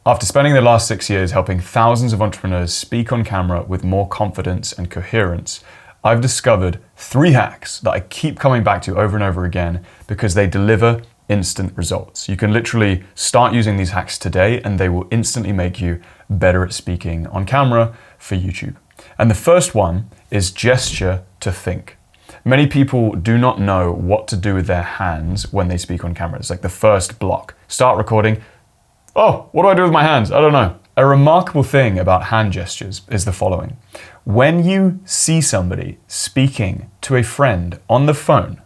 After spending the last 6 years helping thousands of entrepreneurs speak on camera with more confidence and coherence, I've discovered 3 hacks that I keep coming back to over and over again because they deliver instant results. You can literally start using these hacks today and they will instantly make you better at speaking on camera for YouTube. And the first one is gesture to think. Many people do not know what to do with their hands when they speak on camera. It's like the first block. Start recording. Oh, what do I do with my hands? I don't know. A remarkable thing about hand gestures is the following. When you see somebody speaking to a friend on the phone,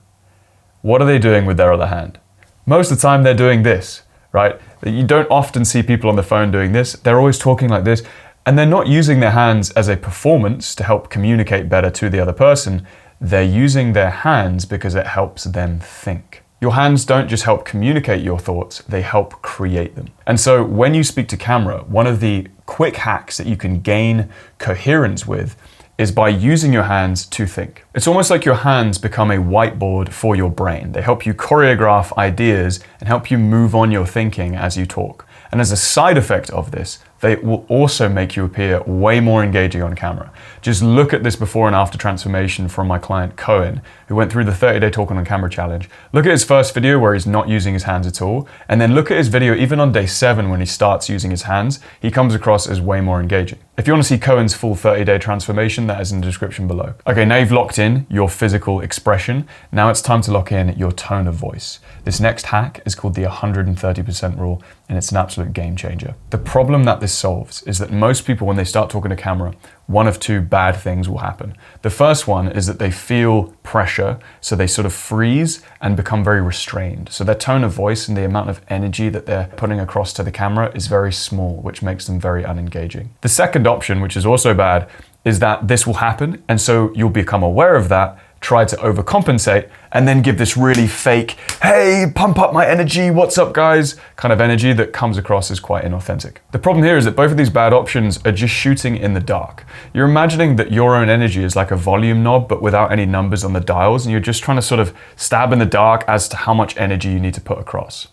what are they doing with their other hand? Most of the time they're doing this, right? You don't often see people on the phone doing this. They're always talking like this, and they're not using their hands as a performance to help communicate better to the other person. They're using their hands because it helps them think. Your hands don't just help communicate your thoughts, they help create them. And so when you speak to camera, one of the quick hacks that you can gain coherence with is by using your hands to think. It's almost like your hands become a whiteboard for your brain. They help you choreograph ideas and help you move on your thinking as you talk. And as a side effect of this, they will also make you appear way more engaging on camera. Just look at this before and after transformation from my client Cohen, who went through the 30-day talking on camera challenge. Look at his first video where he's not using his hands at all, and then look at his video even on day 7 when he starts using his hands. He comes across as way more engaging. If you want to see Cohen's full 30-day transformation, that is in the description below. Okay, now you've locked in your physical expression. Now it's time to lock in your tone of voice. This next hack is called the 130% rule, and it's an absolute game changer. The problem that this solves is that most people, when they start talking to camera, one of 2 bad things will happen. The first one is that they feel pressure, so they sort of freeze and become very restrained. So their tone of voice and the amount of energy that they're putting across to the camera is very small, which makes them very unengaging. The second option, which is also bad, is that this will happen, and so you'll become aware of that, try to overcompensate, and then give this really fake, hey, pump up my energy, what's up guys, kind of energy that comes across as quite inauthentic. The problem here is that both of these bad options are just shooting in the dark. You're imagining that your own energy is like a volume knob, but without any numbers on the dials, and you're just trying to sort of stab in the dark as to how much energy you need to put across.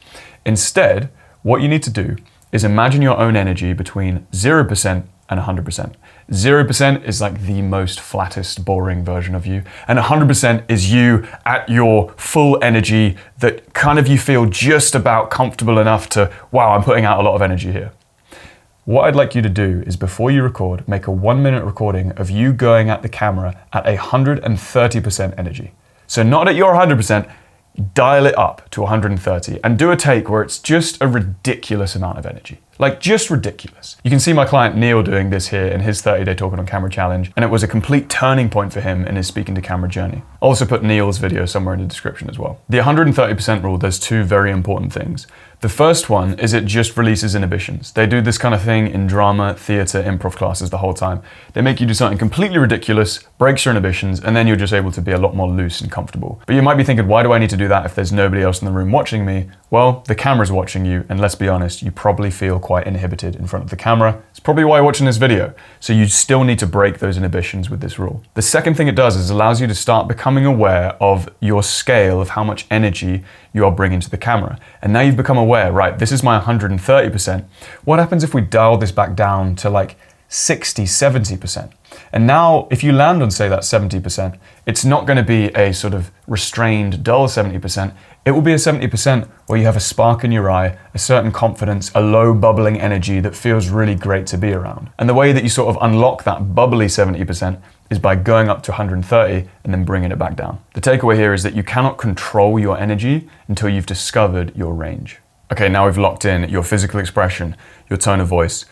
Instead, what you need to do is imagine your own energy between 0% and 100%. 0% is like the most flattest, boring version of you, and 100% is you at your full energy that kind of you feel just about comfortable enough to, wow, I'm putting out a lot of energy here. What I'd like you to do is before you record, make a 1-minute recording of you going at the camera at 130% energy. So not at your 100%, dial it up to 130 and do a take where it's just a ridiculous amount of energy. Like just ridiculous. You can see my client Neil doing this here in his 30-day talking on camera challenge, and it was a complete turning point for him in his speaking to camera journey. I'll also put Neil's video somewhere in the description as well. The 130% rule does 2 very important things. The first one is it just releases inhibitions. They do this kind of thing in drama, theater, improv classes the whole time. They make you do something completely ridiculous, breaks your inhibitions, and then you're just able to be a lot more loose and comfortable. But you might be thinking, why do I need to do that if there's nobody else in the room watching me? Well, the camera's watching you, and let's be honest, you probably feel quite inhibited in front of the camera. It's probably why you're watching this video. So you still need to break those inhibitions with this rule. The second thing it does is it allows you to start becoming aware of your scale of how much energy you are bringing to the camera. And now you've become aware, right, this is my 130%. What happens if we dial this back down to like 60, 70%? And now if you land on say that 70%, it's not going to be a sort of restrained, dull 70%. It will be a 70% where you have a spark in your eye, a certain confidence, a low bubbling energy that feels really great to be around. And the way that you sort of unlock that bubbly 70% is by going up to 130 and then bringing it back down. The takeaway here is that you cannot control your energy until you've discovered your range. Okay, now we've locked in your physical expression, your tone of voice,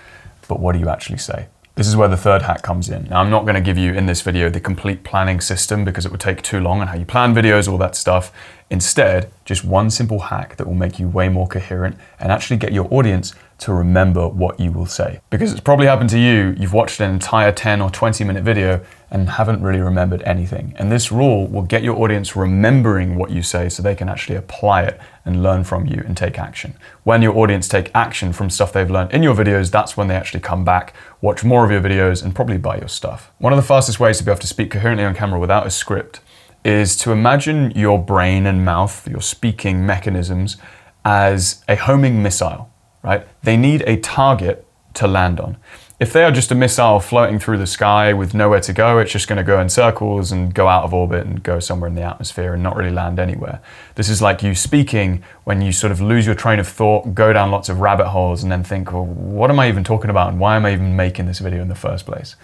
but what do you actually say? This is where the third hack comes in. Now, I'm not going to give you in this video the complete planning system because it would take too long on how you plan videos, all that stuff. Instead, just one simple hack that will make you way more coherent and actually get your audience to remember what you will say. Because it's probably happened to you, you've watched an entire 10 or 20-minute video and haven't really remembered anything. And this rule will get your audience remembering what you say so they can actually apply it and learn from you and take action. When your audience take action from stuff they've learned in your videos, that's when they actually come back, watch more of your videos, and probably buy your stuff. One of the fastest ways to be able to speak coherently on camera without a script is to imagine your brain and mouth, your speaking mechanisms, as a homing missile. right? They need a target to land on. If they are just a missile floating through the sky with nowhere to go, it's just going to go in circles and go out of orbit and go somewhere in the atmosphere and not really land anywhere. This is like you speaking when you sort of lose your train of thought, go down lots of rabbit holes and then think, well, what am I even talking about and why am I even making this video in the first place?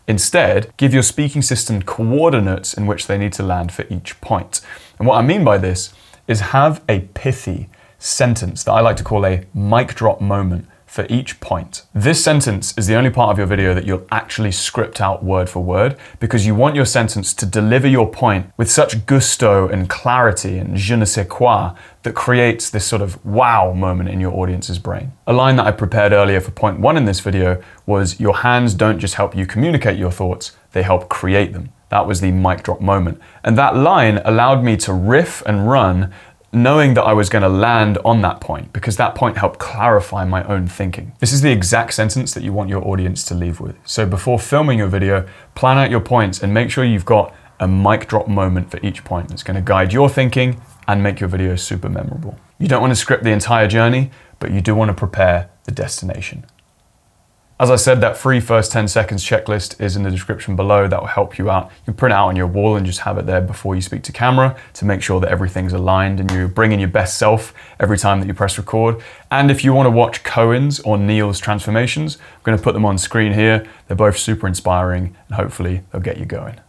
Instead, give your speaking system coordinates in which they need to land for each point. And what I mean by this is have a pithy sentence that I like to call a mic drop moment for each point. This sentence is the only part of your video that you'll actually script out word for word because you want your sentence to deliver your point with such gusto and clarity and je ne sais quoi that creates this sort of wow moment in your audience's brain. A line that I prepared earlier for point 1 in this video was, your hands don't just help you communicate your thoughts, they help create them. That was the mic drop moment. And that line allowed me to riff and run knowing that I was going to land on that point because that point helped clarify my own thinking. This is the exact sentence that you want your audience to leave with. So before filming your video, plan out your points and make sure you've got a mic drop moment for each point that's going to guide your thinking and make your video super memorable. You don't want to script the entire journey, but you do want to prepare the destination. As I said, that free first 10 seconds checklist is in the description below. That will help you out. You can print it out on your wall and just have it there before you speak to camera to make sure that everything's aligned and you bring in your best self every time that you press record. And if you want to watch Cohen's or Neil's transformations, I'm going to put them on screen here. They're both super inspiring and hopefully they'll get you going.